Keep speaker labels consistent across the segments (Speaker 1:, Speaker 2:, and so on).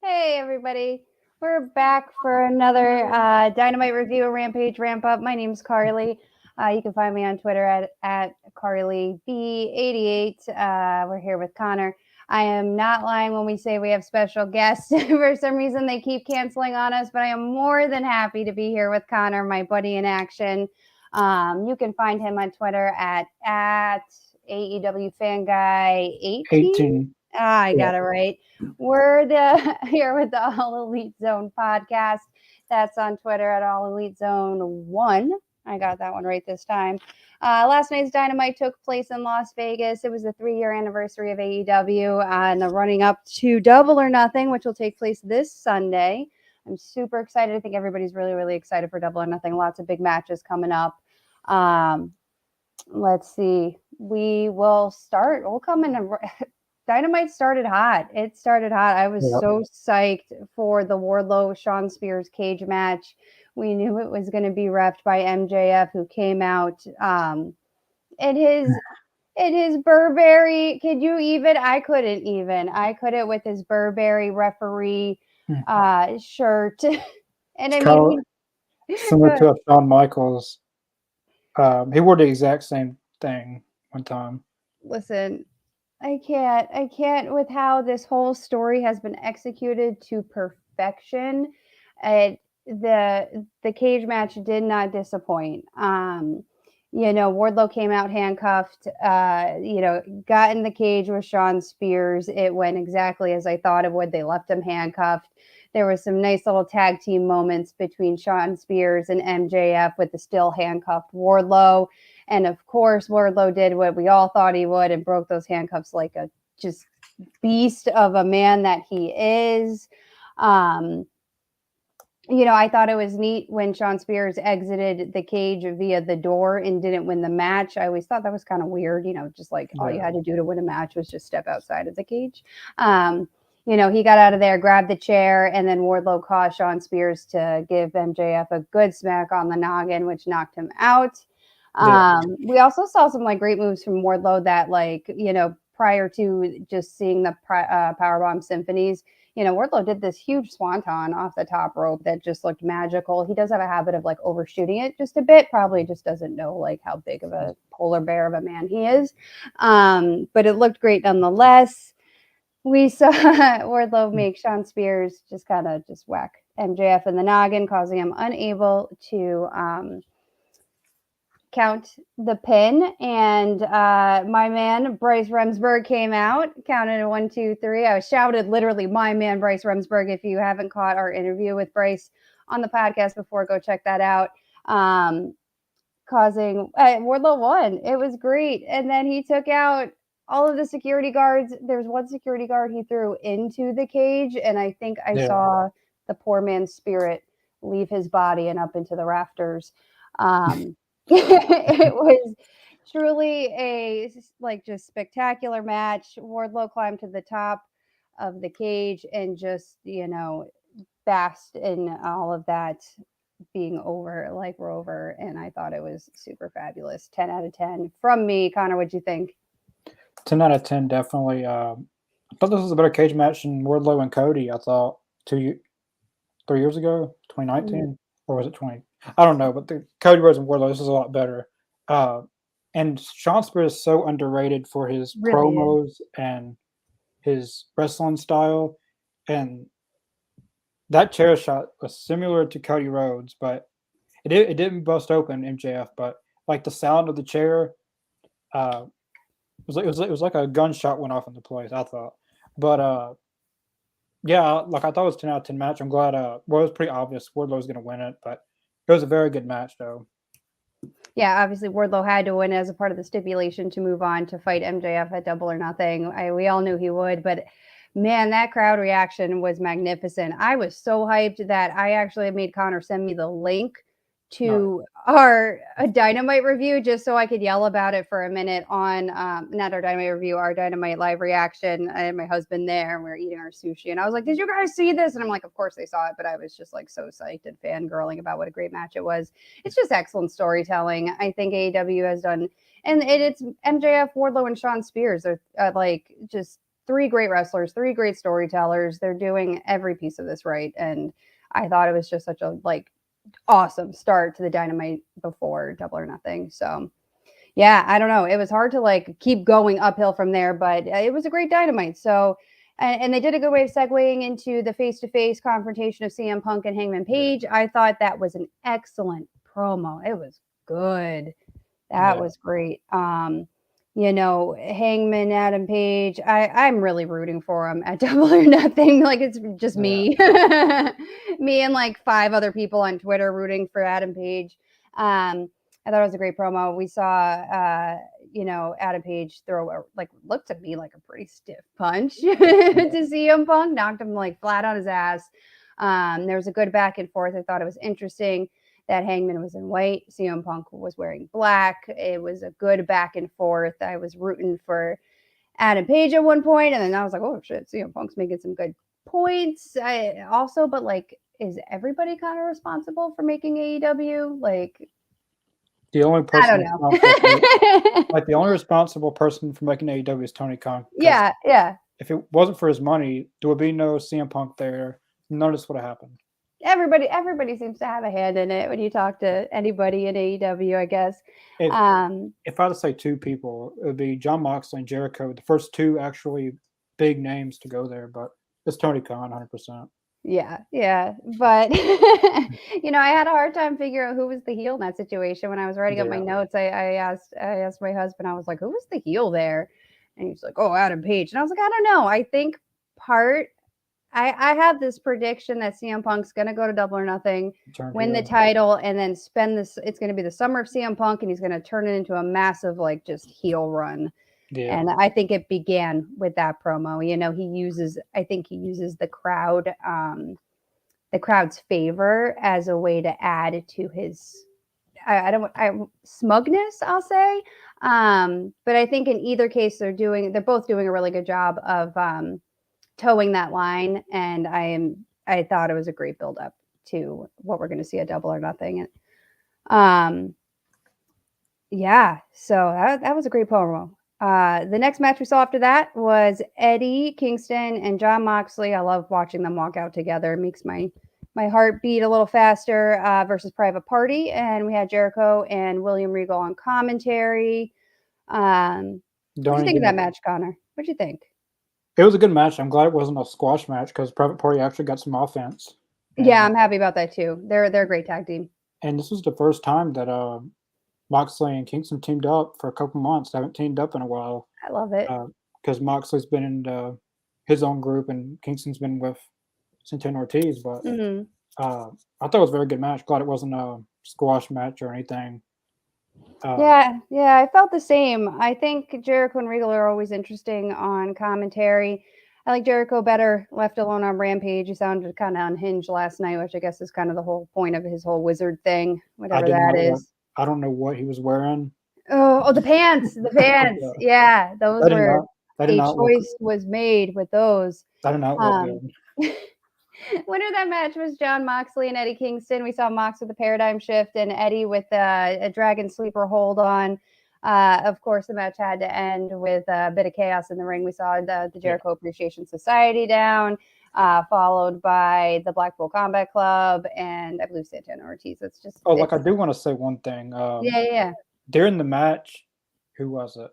Speaker 1: Hey, everybody. We're back for another Dynamite review, Rampage Ramp Up. My name's Carly. You can find me on Twitter at CarlyB88. We're here with Connor. I am not lying when we say we have special guests. For some reason, they keep canceling on us, but I am more than happy to be here with Connor, my buddy in action. You can find him on Twitter at AEW Fanguy 18.
Speaker 2: 18.
Speaker 1: I got it right. We're here with the All Elite Zone podcast. That's on Twitter at All Elite Zone 1. I got that one right this time. Last night's Dynamite took place in Las Vegas. It was the 3-year anniversary of AEW and the running up to Double or Nothing, which will take place this Sunday. I'm super excited. I think everybody's really, really excited for Double or Nothing. Lots of big matches coming up. Let's see. We will start. We'll come in. Dynamite started hot. It started hot. I was so psyched for the Wardlow Shawn Spears cage match. We knew it was going to be reffed by MJF, who came out in his Burberry. Could you even? I couldn't even. I couldn't with his Burberry referee shirt. And I mean,
Speaker 2: similar to Shawn Michaels. He wore the exact same thing one time.
Speaker 1: Listen. I can't with how this whole story has been executed to perfection. The cage match did not disappoint. Wardlow came out handcuffed, got in the cage with Shawn Spears. It went exactly as I thought it would. They left him handcuffed. There was some nice little tag team moments between Shawn Spears and MJF with the still handcuffed Wardlow. And of course, Wardlow did what we all thought he would and broke those handcuffs like a just beast of a man that he is. I thought it was neat when Shawn Spears exited the cage via the door and didn't win the match. I always thought that was kind of weird, just like all you had to do to win a match was just step outside of the cage. He got out of there, grabbed the chair, and then Wardlow caused Shawn Spears to give MJF a good smack on the noggin, which knocked him out. We also saw some great moves from Wardlow that prior to just seeing the Powerbomb symphonies, Wardlow did this huge swanton off the top rope that just looked magical. He does have a habit of overshooting it just a bit, probably just doesn't know how big of a polar bear of a man he is. But it looked great nonetheless. We saw Wardlow make Shawn Spears just kind of just whack MJF in the noggin, causing him unable to count the pin. And my man Bryce Remsburg came out, counted a 1, 2, 3. I was shouted literally, my man Bryce Remsburg. If you haven't caught our interview with Bryce on the podcast before, go check that out. Causing Wardlow won. It was great. And then he took out all of the security guards. There's one security guard he threw into the cage, and I think I saw the poor man's spirit leave his body and up into the rafters. It was truly a just spectacular match. Wardlow climbed to the top of the cage and just basked in all of that being over, we're over. And I thought it was super fabulous. 10 out of 10 from me. Connor, what'd you think?
Speaker 2: 10 out of 10, definitely. I thought this was a better cage match than Wardlow and Cody. I thought 3 years ago, 2019, or was it 20? I don't know, but the Cody Rhodes and Wardlow, this is a lot better. And Shawn Spears is so underrated for his promos and his wrestling style. And that chair shot was similar to Cody Rhodes, but it didn't bust open MJF. But the sound of the chair, it was like a gunshot went off into place, I thought. But I thought it was 10 out of 10 match. I'm glad. It was pretty obvious Wardlow was going to win it, but it was a very good match, though.
Speaker 1: Yeah, obviously Wardlow had to win as a part of the stipulation to move on to fight MJF at Double or Nothing. We all knew he would, but man, that crowd reaction was magnificent. I was so hyped that I actually made Connor send me the link to our Dynamite review just so I could yell about it for a minute on not our Dynamite review, our Dynamite live reaction. I had my husband there and we were eating our sushi and I was like, did you guys see this? And I'm like, of course they saw it, but I was just so psyched and fangirling about what a great match it was. It's just excellent storytelling. I think AEW has done, and it's MJF, Wardlow, and Shawn Spears are just 3 great wrestlers, 3 great storytellers. They're doing every piece of this right, and I thought it was just such a awesome start to the Dynamite before Double or Nothing. So yeah, I don't know. It was hard to keep going uphill from there, but it was a great Dynamite. So, and they did a good way of segueing into the face-to-face confrontation of CM Punk and Hangman Page. I thought that was an excellent promo. It was good. That was great. Hangman, Adam Page. I'm really rooting for him at Double or Nothing. It's just me, me and 5 other people on Twitter rooting for Adam Page. I thought it was a great promo. We saw, Adam Page throw looked to me like a pretty stiff punch to CM Punk, knocked him flat on his ass. There was a good back and forth. I thought it was interesting that Hangman was in white, CM Punk was wearing black. It was a good back and forth. I was rooting for Adam Page at one point, and then I was like, oh shit, CM Punk's making some good points. Is everybody kind of responsible for making AEW?
Speaker 2: The only person
Speaker 1: I don't know.
Speaker 2: the only responsible person for making AEW is Tony Khan.
Speaker 1: Yeah.
Speaker 2: If it wasn't for his money, there would be no CM Punk there. None of this would have happened.
Speaker 1: Everybody seems to have a hand in it when you talk to anybody in AEW, I guess.
Speaker 2: If I had to say 2 people, it would be John Moxley and Jericho, the first 2 actually big names to go there, but it's Tony Khan 100%.
Speaker 1: Yeah. But I had a hard time figuring out who was the heel in that situation. When I was writing up my notes, I asked my husband, I was like, who was the heel there? And he's like, oh, Adam Page. And I was like, I don't know. I think I have this prediction that CM Punk's going to go to Double or Nothing, win the title, and then spend this. It's going to be the summer of CM Punk, and he's going to turn it into a massive, just heel run. Yeah. And I think it began with that promo. I think he uses the crowd's favor as a way to add to his, smugness, I'll say. But I think in either case, they're both doing a really good job of, towing that line, and I thought it was a great build up to what we're going to see at Double or Nothing. And so that was a great promo. The next match we saw after that was Eddie Kingston and Jon Moxley. I love watching them walk out together. It makes my heart beat a little faster, versus Private Party. And we had Jericho and William Regal on commentary. What do you think of that match, Connor? What'd you think?
Speaker 2: It was a good match. I'm glad it wasn't a squash match because Private Party actually got some offense.
Speaker 1: Yeah, I'm happy about that too. They're a great tag team.
Speaker 2: And this was the first time that Moxley and Kingston teamed up for a couple months. They haven't teamed up in a while.
Speaker 1: I love it.
Speaker 2: Because Moxley's been in his own group and Kingston's been with Santana Ortiz. But I thought it was a very good match. Glad it wasn't a squash match or anything.
Speaker 1: Yeah, I felt the same. I think Jericho and Regal are always interesting on commentary. I like Jericho better left alone on Rampage. He sounded kind of unhinged last night, which I guess is kind of the whole point of his whole wizard thing, whatever that is.
Speaker 2: I don't know what he was wearing.
Speaker 1: Oh, the pants. The pants. Yeah, those were a choice was made with those.
Speaker 2: I don't know.
Speaker 1: Winner of that match was Jon Moxley and Eddie Kingston. We saw Mox with the paradigm shift and Eddie with a dragon sleeper hold on. Of course, the match had to end with a bit of chaos in the ring. We saw the Jericho Appreciation Society down, followed by the Blackpool Combat Club, and I believe Santana Ortiz. It's just
Speaker 2: I do want to say one thing. During the match, who was it?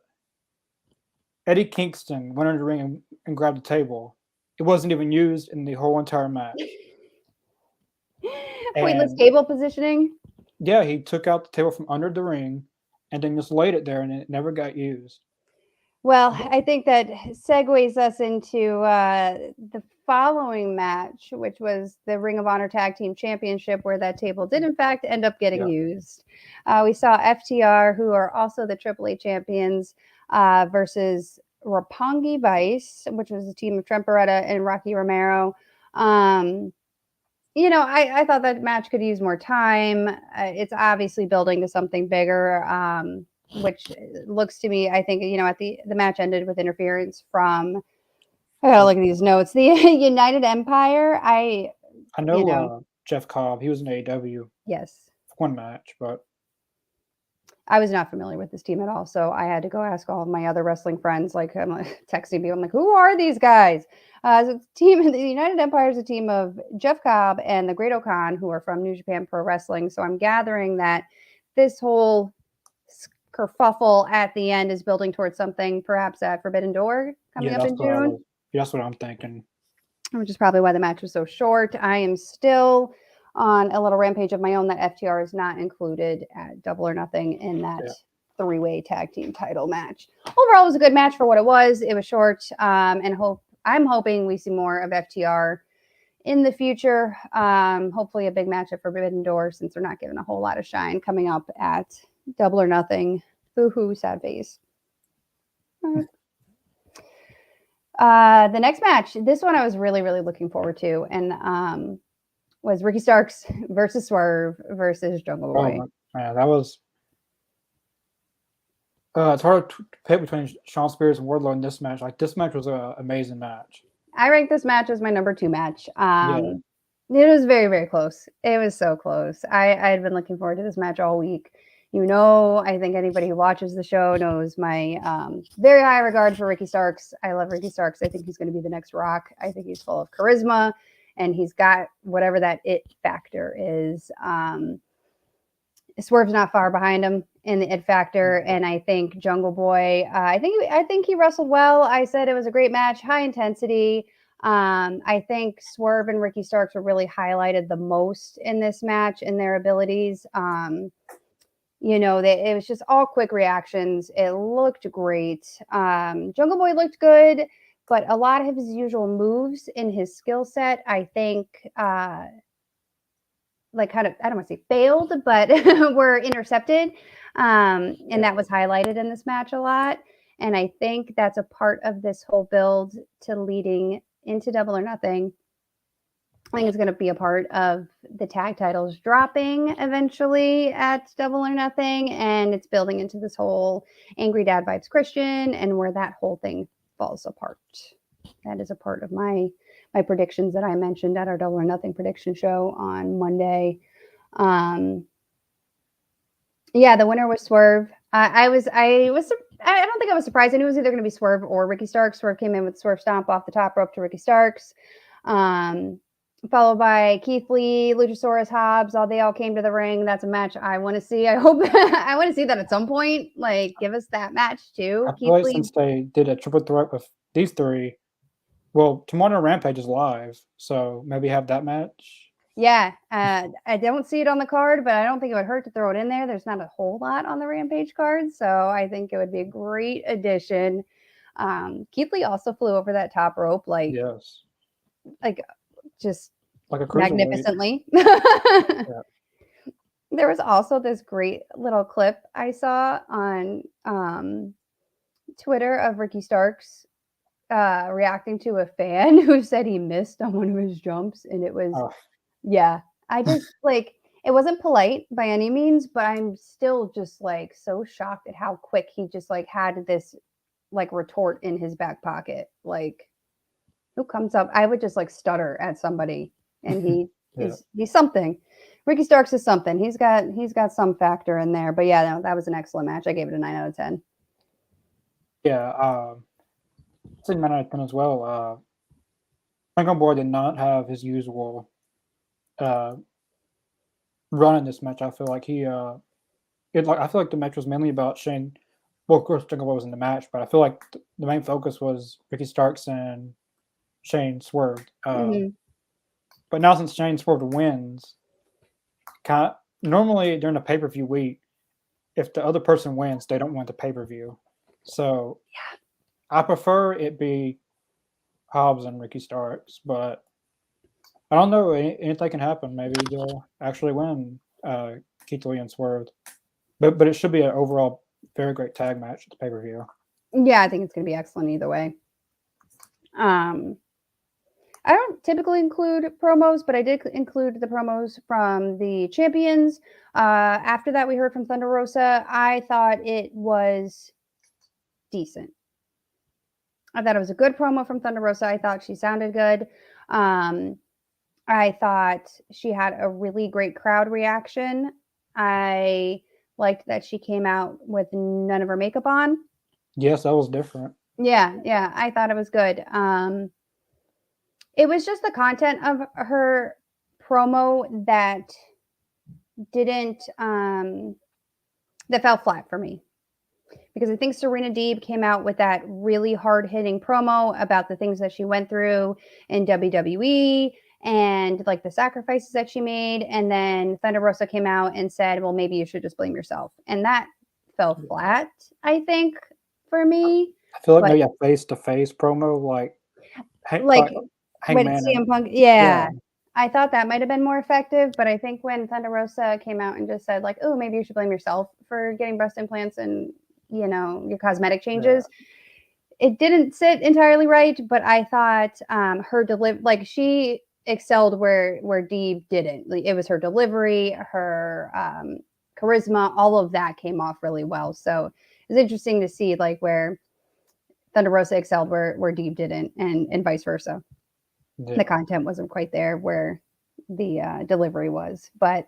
Speaker 2: Eddie Kingston went under the ring and grabbed the table. It wasn't even used in the whole entire match.
Speaker 1: Pointless table positioning?
Speaker 2: Yeah, he took out the table from under the ring and then just laid it there, and it never got used.
Speaker 1: Well, I think that segues us into the following match, which was the Ring of Honor Tag Team Championship, where that table did, in fact, end up getting used. We saw FTR, who are also the AAA champions, versus Roppongi Vice, which was a team of Trent Beretta and Rocky Romero. I thought that match could use more time. It's obviously building to something bigger, which looks to me, I think, at the match ended with interference from, I gotta look at these notes, the United Empire. I know
Speaker 2: Jeff Cobb, he was in AEW.
Speaker 1: Yes.
Speaker 2: One match, but
Speaker 1: I was not familiar with this team at all, so I had to go ask all of my other wrestling friends. Like, I'm like, texting me, I'm like, who are these guys? So the team, the United Empire is a team of Jeff Cobb and the Great Okan, who are from New Japan Pro Wrestling. So I'm gathering that this whole kerfuffle at the end is building towards something, perhaps at Forbidden Door coming up in June.
Speaker 2: That's what I'm thinking.
Speaker 1: Which is probably why the match was so short. I am still on a little rampage of my own that FTR is not included at Double or Nothing in that three-way tag team title match. Overall, it was a good match for what it was. It was short, and I'm hoping we see more of FTR in the future. Hopefully a big match at Forbidden Door, since they're not given a whole lot of shine coming up at Double or Nothing. Boo-hoo, sad face. The next match, this one I was really, really looking forward to, and was Ricky Starks versus Swerve versus Jungle Boy.
Speaker 2: Oh, man, that was. It's hard to pick between Shawn Spears and Wardlow in this match. Like, this match was an amazing match.
Speaker 1: I ranked this match as my number 2 match. It was very, very close. It was so close. I had been looking forward to this match all week. I think anybody who watches the show knows my very high regard for Ricky Starks. I love Ricky Starks. I think he's going to be the next Rock. I think he's full of charisma, and he's got whatever that it factor is. Swerve's not far behind him in the it factor, and I think Jungle Boy. I think he wrestled well. I said it was a great match, high intensity. I think Swerve and Ricky Starks were really highlighted the most in this match in their abilities. It was just all quick reactions. It looked great. Jungle Boy looked good, but a lot of his usual moves in his skill set, I think, kind of, I don't want to say failed, but were intercepted. And that was highlighted in this match a lot. And I think that's a part of this whole build to leading into Double or Nothing. I think it's going to be a part of the tag titles dropping eventually at Double or Nothing. And it's building into this whole Angry Dad Vibes Christian and where that whole thing falls apart. That is a part of my predictions that I mentioned at our Double or Nothing prediction show on Monday. The winner was Swerve. I don't think I was surprised. I knew it was either going to be Swerve or Ricky Starks. Swerve came in with Swerve Stomp off the top rope to Ricky Starks. Followed by Keith Lee, Luchasaurus, Hobbs. They all came to the ring. That's a match I want to see. I hope I want to see that at some point. Like, give us that match too.
Speaker 2: I feel like since they did a triple threat with these three, well, tomorrow Rampage is live, so maybe have that match.
Speaker 1: Yeah, I don't see it on the card, but I don't think it would hurt to throw it in there. There's not a whole lot on the Rampage card, so I think it would be a great addition. Keith Lee also flew over that top rope, just
Speaker 2: like a
Speaker 1: magnificently.
Speaker 2: Yeah.
Speaker 1: There was also this great little clip I saw on Twitter of Ricky Starks reacting to a fan who said he missed on one of his jumps, and it was I just it wasn't polite by any means, but I'm still just so shocked at how quick he just had this retort in his back pocket. Who comes up? I would just stutter at somebody, and he he's something. Ricky Starks is something. He's got some factor in there. But that was an excellent match. I gave it a 9 out of 10.
Speaker 2: Yeah, it's a 9 out of 10 as well. Jungle Boy did not have his usual run in this match. I feel like I feel like the match was mainly about Shane. Well, of course, Jungle Boy was in the match, but I feel like the main focus was Ricky Starks and Shane swerved. But now since Shane swerved wins, normally during a pay-per-view week, if the other person wins, they don't want the pay-per-view. So I prefer it be Hobbs and Ricky Starks, but I don't know. Anything can happen. Maybe they'll actually win Keith Lee and Swerve. But it should be an overall very great tag match at the pay-per-view.
Speaker 1: Yeah, I think it's going to be excellent either way. I don't typically include promos, but I did include the promos from the champions. After that, we heard from Thunder Rosa. I thought it was decent. I thought it was a good promo from Thunder Rosa. I thought she sounded good. I thought she had a really great crowd reaction. I liked that she came out with none of her makeup on.
Speaker 2: Yes, that was different.
Speaker 1: Yeah, I thought it was good. It was just the content of her promo that didn't that fell flat for me. Because I think Serena Deeb came out with that really hard-hitting promo about the things that she went through in WWE and like the sacrifices that she made. And then Thunder Rosa came out and said, well, maybe you should just blame yourself. And that fell flat, I think, for me.
Speaker 2: I feel like
Speaker 1: But
Speaker 2: maybe a face-to-face promo, like
Speaker 1: with
Speaker 2: Hangman.
Speaker 1: CM Punk, yeah. I thought that might have been more effective, but I think when Thunder Rosa came out and just said like, oh, maybe you should blame yourself for getting breast implants and, you know, your cosmetic changes, it didn't sit entirely right. But I thought her like she excelled where Deeb didn't. Like, it was her delivery, her charisma, all of that came off really well. So it's interesting to see like where Thunder Rosa excelled where Deeb didn't, and vice versa. Yeah. The content wasn't quite there where the delivery was. But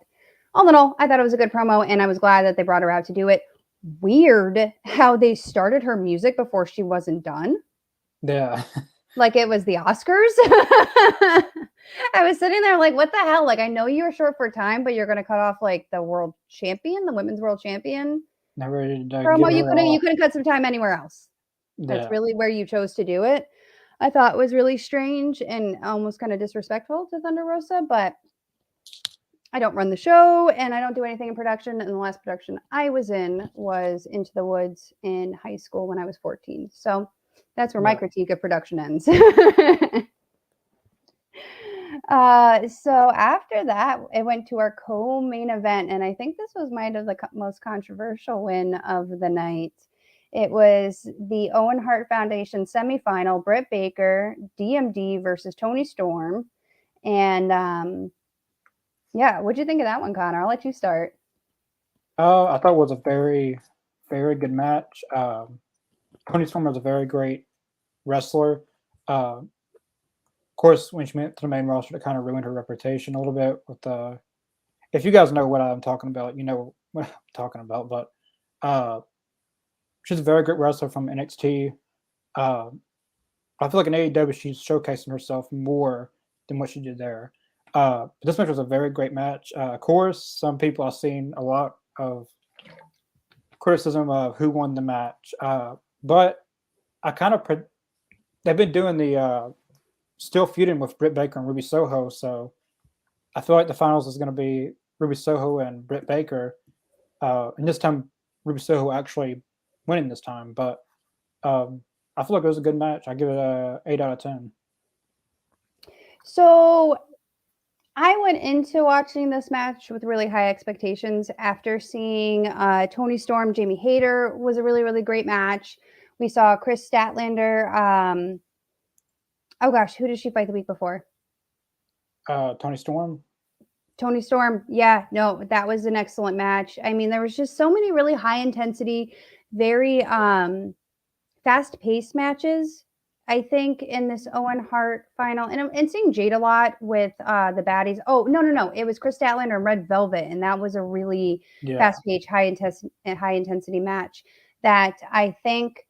Speaker 1: all in all, I thought it was a good promo, and I was glad that they brought her out to do it. Weird how they started her music before she wasn't done.
Speaker 2: Yeah.
Speaker 1: Like it was the Oscars. I was sitting there like, what the hell? Like, I know you were short for time, but you're going to cut off like the world champion, the women's world champion.
Speaker 2: Never
Speaker 1: promo. You couldn't cut some time anywhere else. Yeah. That's really where you chose to do it. I thought it was really strange and almost kind of disrespectful to Thunder Rosa, but I don't run the show and I don't do anything in production. And the last production I was in was Into the Woods in high school when I was 14. So that's where my critique of production ends. So after that, it went to our co-main event. And I think this was might have the most controversial win of the night. It was the Owen Hart Foundation semifinal, Britt Baker, DMD versus Toni Storm. And what'd you think of that one, Connor? I'll let you start.
Speaker 2: I thought it was a very, very good match. Toni Storm was a very great wrestler. Of course, when she went to the main roster, it kind of ruined her reputation a little bit. With if you guys know what I'm talking about, you know what I'm talking about. But she's a very good wrestler from NXT. I feel like in AEW, she's showcasing herself more than what she did there. This match was a very great match. Of course, some people have seen a lot of criticism of who won the match. But I kind of they've been doing the still feuding with Britt Baker and Ruby Soho. So I feel like the finals is going to be Ruby Soho and Britt Baker. And this time, Ruby Soho actually winning this time. But I feel like it was a good match. I give it a 8 out of 10.
Speaker 1: So I went into watching this match with really high expectations after seeing Toni Storm, Jamie Hayter was a really, really great match. We saw Chris Statlander. Oh gosh, who did she fight the week before?
Speaker 2: Toni Storm.
Speaker 1: Toni Storm. Yeah, no, that was an excellent match. I mean, there was just so many really high intensity, very fast-paced matches, I think, in this Owen Hart final. And seeing Jade a lot with the baddies. Oh, no. It was Chris Statlander and Red Velvet, and that was a really fast-paced, high-intensity match that I think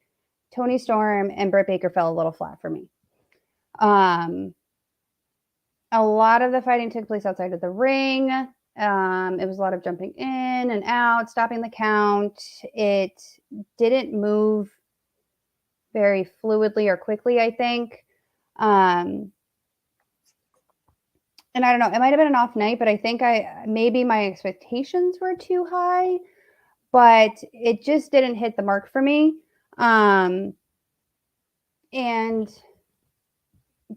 Speaker 1: Toni Storm and Britt Baker fell a little flat for me. A lot of the fighting took place outside of the ring. It was a lot of jumping in and out, stopping the count. It didn't move very fluidly or quickly, I think. And I don't know, it might have been an off night, but I think maybe my expectations were too high, but it just didn't hit the mark for me.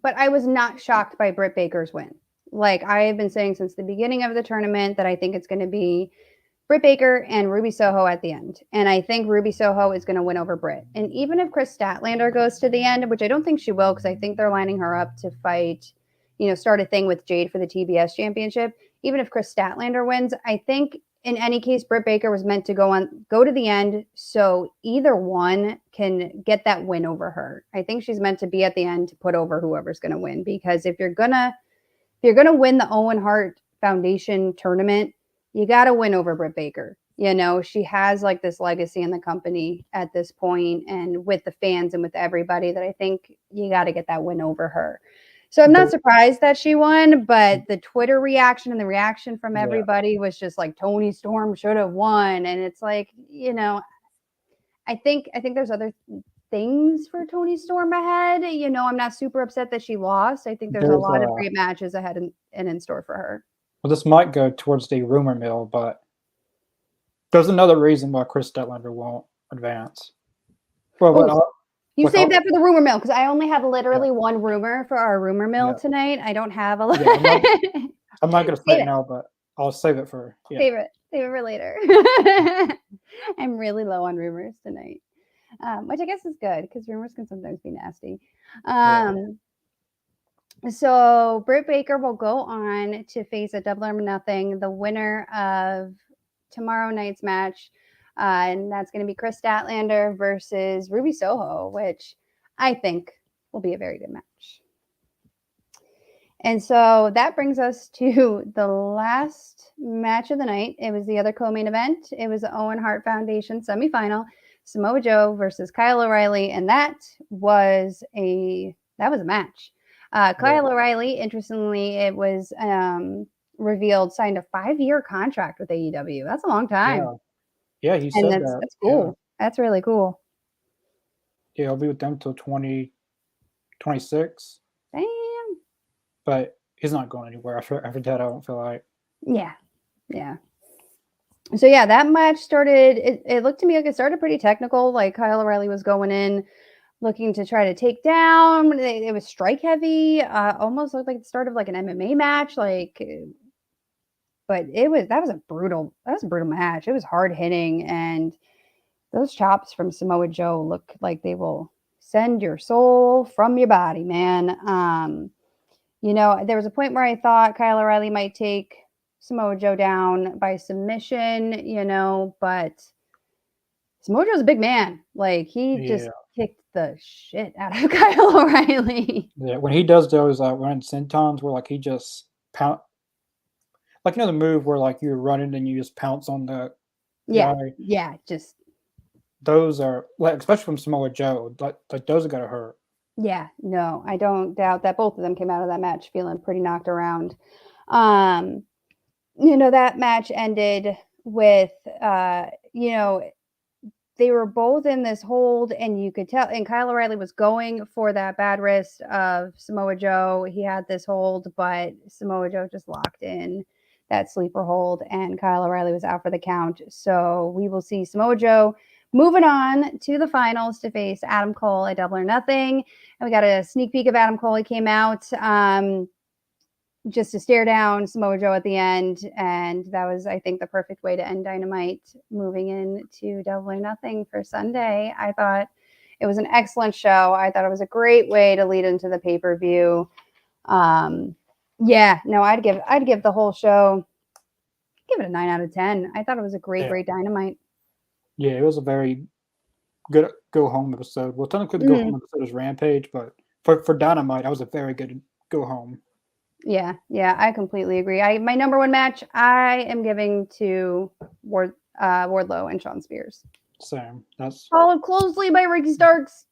Speaker 1: But I was not shocked by Britt Baker's win. Like I have been saying since the beginning of the tournament that I think it's going to be Britt Baker and Ruby Soho at the end. And I think Ruby Soho is going to win over Britt. And even if Chris Statlander goes to the end, which I don't think she will, because I think they're lining her up to fight, start a thing with Jade for the TBS championship. Even if Chris Statlander wins, I think in any case, Britt Baker was meant to go to the end. So either one can get that win over her. I think she's meant to be at the end to put over whoever's going to win. Because if you're going to win the Owen Hart Foundation tournament, you got to win over Britt Baker. She has like this legacy in the company at this point, and with the fans and with everybody, that I think you got to get that win over her. So I'm not surprised that she won, but the Twitter reaction and the reaction from everybody was just like Toni Storm should have won, and it's like, I think there's other things for Toni Storm ahead. I'm not super upset that she lost. I think there's a lot of great matches ahead and in store for her.
Speaker 2: Well, this might go towards the rumor mill, but there's another reason why Kris Statlander won't advance. Well,
Speaker 1: you saved that for the rumor mill, because I only have literally one rumor for our rumor mill tonight. I don't have a lot.
Speaker 2: I'm not going to say it now, but I'll save it for
Speaker 1: Save it for later. I'm really low on rumors tonight, which I guess is good, because rumors can sometimes be nasty. So Britt Baker will go on to face at Double or Nothing the winner of tomorrow night's match. And that's going to be Kris Statlander versus Ruby Soho, which I think will be a very good match. And so that brings us to the last match of the night. It was the other co-main event. It was the Owen Hart Foundation semifinal, Samoa Joe versus Kyle O'Reilly, and that was a match. Kyle O'Reilly, interestingly, it was revealed, signed a 5-year contract with AEW. That's a long time.
Speaker 2: Yeah, he said that.
Speaker 1: That's cool. Yeah. That's really cool.
Speaker 2: Yeah, I'll be with them till 2026.
Speaker 1: Damn.
Speaker 2: But he's not going anywhere after that, I don't feel like.
Speaker 1: Yeah. So, that match started, it looked to me like it started pretty technical. Like, Kyle O'Reilly was going in, looking to try to take down. It was strike heavy, almost looked like the start of like an MMA match. But that was a brutal match. It was hard hitting, and those chops from Samoa Joe look like they will send your soul from your body, man. There was a point where I thought Kyle O'Reilly might take Samoa Joe down by submission, but Samoa Joe's a big man. Like, he just kicked the shit out of Kyle O'Reilly.
Speaker 2: Yeah, when he does those running sentons where like he just pound, like, the move where like you're running and you just pounce on the guy.
Speaker 1: Just
Speaker 2: those are, like, especially from Samoa Joe, like those are gonna hurt.
Speaker 1: Yeah, no, I don't doubt that both of them came out of that match feeling pretty knocked around. That match ended with, they were both in this hold, and you could tell, and Kyle O'Reilly was going for that bad wrist of Samoa Joe. He had this hold, but Samoa Joe just locked in that sleeper hold, and Kyle O'Reilly was out for the count. So we will see Samoa Joe moving on to the finals to face Adam Cole at Double or Nothing. And we got a sneak peek of Adam Cole. He came out just to stare down Samoa Joe at the end. And that was, I think, the perfect way to end Dynamite, moving into Double or Nothing for Sunday. I thought it was an excellent show. I thought it was a great way to lead into the pay-per-view. I'd give the whole show, give it a 9 out of 10. I thought it was a great Dynamite.
Speaker 2: Yeah, it was a very good go home episode. Well, technically the go home episode is Rampage, but for Dynamite, that was a very good go home.
Speaker 1: Yeah, I completely agree. My number one match I am giving to Wardlow and Shawn Spears.
Speaker 2: Same. That's
Speaker 1: followed closely by Ricky Starks.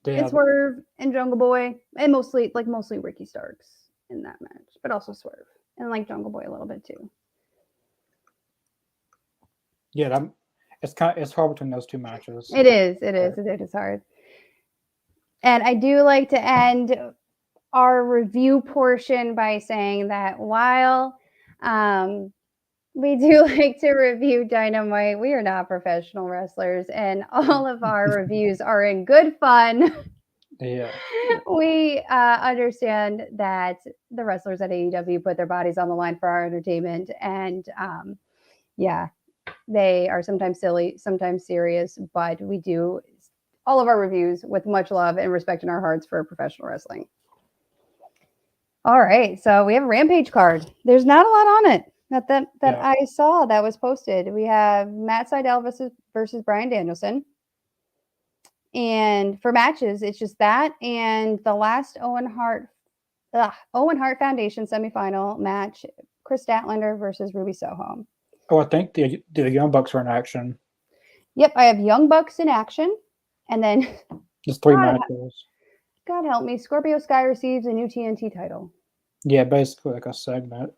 Speaker 1: And Swerve and Jungle Boy, and mostly Ricky Starks in that match, but also Swerve and like Jungle Boy a little bit too.
Speaker 2: Yeah, it's hard between those two matches.
Speaker 1: It is hard. And I do like to end our review portion by saying that while we do like to review Dynamite, we are not professional wrestlers, and all of our reviews are in good fun.
Speaker 2: Yeah.
Speaker 1: We understand that the wrestlers at AEW put their bodies on the line for our entertainment, and they are sometimes silly, sometimes serious, but we do all of our reviews with much love and respect in our hearts for professional wrestling. All right, so we have a Rampage card. There's not a lot on it that I saw that was posted. We have Matt Sydal versus Bryan Danielson. And for matches, it's just that and the last Owen Hart Foundation semifinal match, Kris Statlander versus Ruby Soho.
Speaker 2: Oh, I think the Young Bucks are in action.
Speaker 1: Yep, I have Young Bucks in action, and then
Speaker 2: Just 3
Speaker 1: God,
Speaker 2: matches.
Speaker 1: God help me, Scorpio Sky receives a new TNT title.
Speaker 2: Yeah, basically like a segment.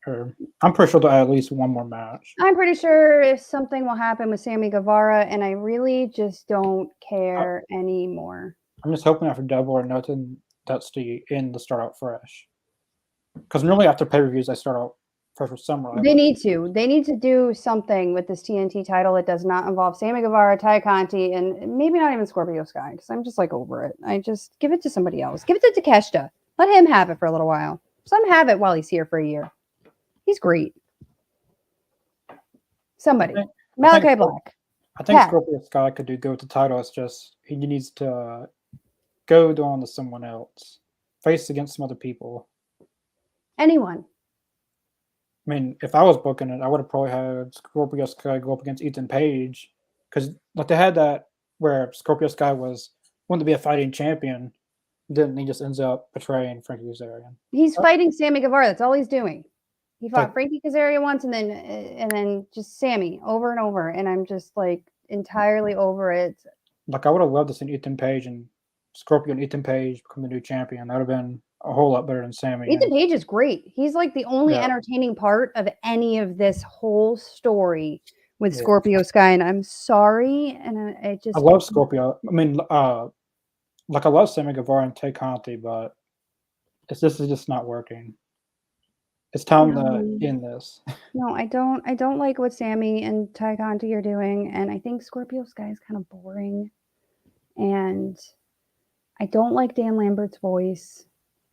Speaker 2: Or I'm pretty sure they'll add at least one more match.
Speaker 1: I'm pretty sure something will happen with Sammy Guevara, and I really just don't care anymore.
Speaker 2: I'm just hoping after Double or Nothing, that's the end to start out fresh. Because normally after pay-per-views, they start out fresh with some rivalry.
Speaker 1: They need to. They need to do something with this TNT title that does not involve Sammy Guevara, Ty Conti, and maybe not even Scorpio Sky, because I'm just like over it. I just give it to somebody else. Give it to Takeshita. Let him have it for a little while. Let him have it while he's here for a year. He's great. Somebody. Malachi Black.
Speaker 2: I think
Speaker 1: Pat.
Speaker 2: Scorpio Sky could do good with the title. It's just he needs to go on to someone else, face against some other people.
Speaker 1: Anyone.
Speaker 2: I mean, if I was booking it, I would have probably had Scorpio Sky go up against Ethan Page because like they had that where Scorpio Sky wanted to be a fighting champion, then he just ends up betraying Frankie Kazarian.
Speaker 1: He's fighting Sammy Guevara. That's all he's doing. He fought
Speaker 2: Like-
Speaker 1: Frankie Kazarian once, and then just Sammy over and over. And I'm just like entirely over it.
Speaker 2: Like I would have loved to see Ethan Page and Scorpio and Ethan Page become the new champion. That would have been a whole lot better than Sammy.
Speaker 1: Ethan Page is great. He's like the only
Speaker 2: Yeah.
Speaker 1: entertaining part of any of this whole story with
Speaker 2: Yeah.
Speaker 1: Scorpio Sky. And I'm sorry, and I just
Speaker 2: I love Scorpio. I mean, like I love Sammy Guevara and Tay Conti, but this is just not working. It's time to end this.
Speaker 1: No, I don't like what Sammy and Ty Conti are doing, and I think Scorpio Sky is kind of boring. And I don't like Dan Lambert's voice.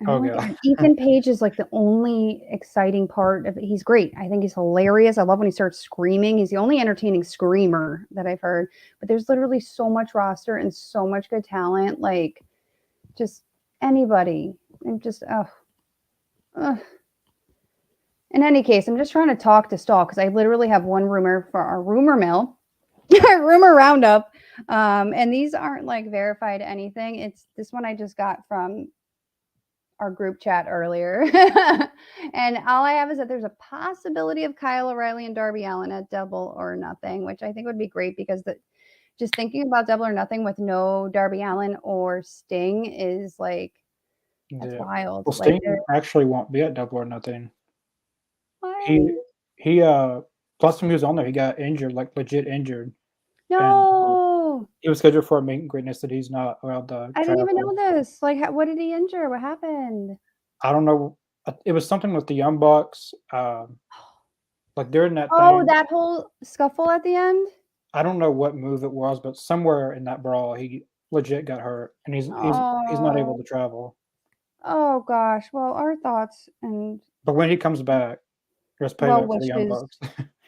Speaker 2: Oh, yeah.
Speaker 1: Ethan Page is like the only exciting part of it. He's great. I think he's hilarious. I love when he starts screaming. He's the only entertaining screamer that I've heard. But there's literally so much roster and so much good talent. Like, just anybody. I'm just, ugh. In any case, I'm just trying to talk to stall because I literally have one rumor for our rumor mill, our rumor roundup. And these aren't like verified anything. It's this one I just got from our group chat earlier. And all I have is that there's a possibility of Kyle O'Reilly and Darby Allin at Double or Nothing, which I think would be great because just thinking about Double or Nothing with no Darby Allin or Sting is like, that's wild.
Speaker 2: Well, Sting actually won't be at Double or Nothing. He last time he was on there, he got injured, like legit injured.
Speaker 1: No.
Speaker 2: And he was scheduled for a meet and greet, and said he's not allowed to.
Speaker 1: I didn't even know this. Like, what did he injure? What happened?
Speaker 2: I don't know. It was something with the Young Bucks. Like during that.
Speaker 1: Oh,
Speaker 2: thing,
Speaker 1: that whole scuffle at the end.
Speaker 2: I don't know what move it was, but somewhere in that brawl, he legit got hurt, and he's not able to travel.
Speaker 1: Oh gosh. Well, our thoughts and.
Speaker 2: But when he comes back, there's payback for the Young Bucks.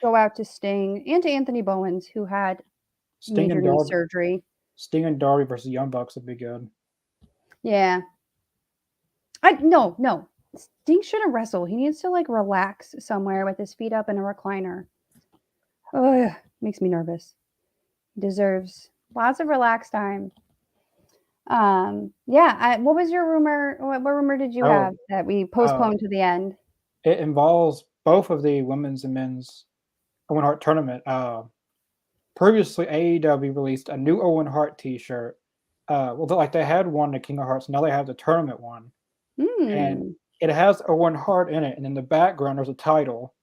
Speaker 1: Go out to Sting and to Anthony Bowens, who had major knee surgery.
Speaker 2: Sting and Darby versus Young Bucks would be good.
Speaker 1: Yeah. No. Sting shouldn't wrestle. He needs to like relax somewhere with his feet up in a recliner. Ugh, makes me nervous. He deserves lots of relaxed time. Yeah. What was your rumor? What rumor did you have that we postponed to the end?
Speaker 2: It involves both of the women's and men's Owen Hart tournament. Previously, AEW released a new Owen Hart T-shirt. Like they had one, the King of Hearts. Now they have the tournament one, and it has Owen Hart in it. And in the background, there's a title.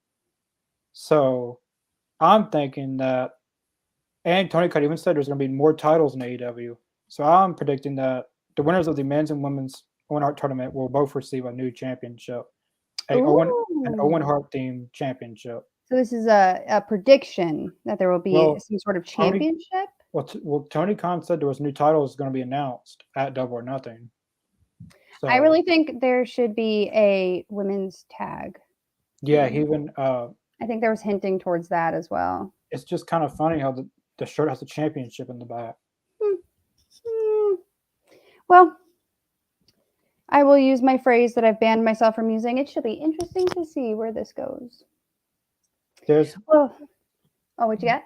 Speaker 2: So I'm thinking that, and Tony Khan even said there's going to be more titles in AEW. So I'm predicting that the winners of the men's and women's Owen Hart tournament will both receive a new championship, an Owen Hart themed championship.
Speaker 1: So this is a prediction that there will be some sort of championship?
Speaker 2: Tony Khan said there was new titles going to be announced at Double or Nothing. So,
Speaker 1: I really think there should be a women's tag.
Speaker 2: Yeah, even
Speaker 1: I think there was hinting towards that as well.
Speaker 2: It's just kind of funny how the shirt has a championship in the back.
Speaker 1: Well, I will use my phrase that I've banned myself from using. It should be interesting to see where this goes. What you got?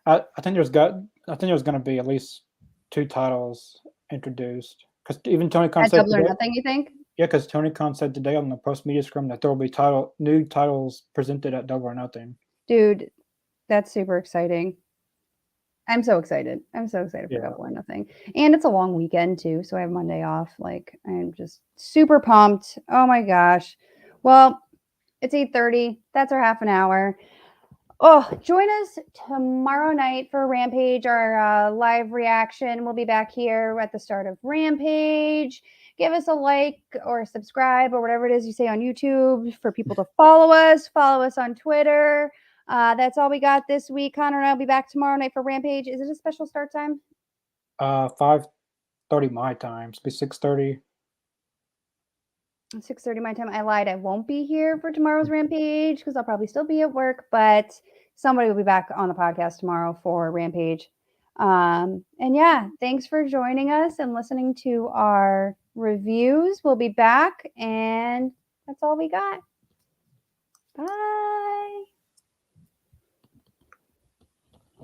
Speaker 2: I think there's going to be at least 2 titles introduced because even Tony Khan said
Speaker 1: Double or Nothing. You think?
Speaker 2: Yeah, because Tony Khan said today on the post media scrum that there will be new titles presented at Double or Nothing.
Speaker 1: Dude, that's super exciting. I'm so excited. I'm so excited for
Speaker 2: Yeah.
Speaker 1: Double or Nothing. And it's a long weekend too, so I have Monday off. Like I'm just super pumped. Oh my gosh. Well, it's 8:30. That's our half an hour. Oh, join us tomorrow night for Rampage, our live reaction. We'll be back here at the start of Rampage. Give us a like or subscribe or whatever it is you say on YouTube for people to follow us. Follow us on Twitter. That's all we got this week. Connor and I will be back tomorrow night for Rampage. Is it a special start time?
Speaker 2: 5:30 my time. It's be 6:30.
Speaker 1: 6:30 my time. I lied. I won't be here for tomorrow's Rampage because I'll probably still be at work, but somebody will be back on the podcast tomorrow for Rampage. And yeah, thanks for joining us and listening to our reviews. We'll be back, and that's all we got. Bye.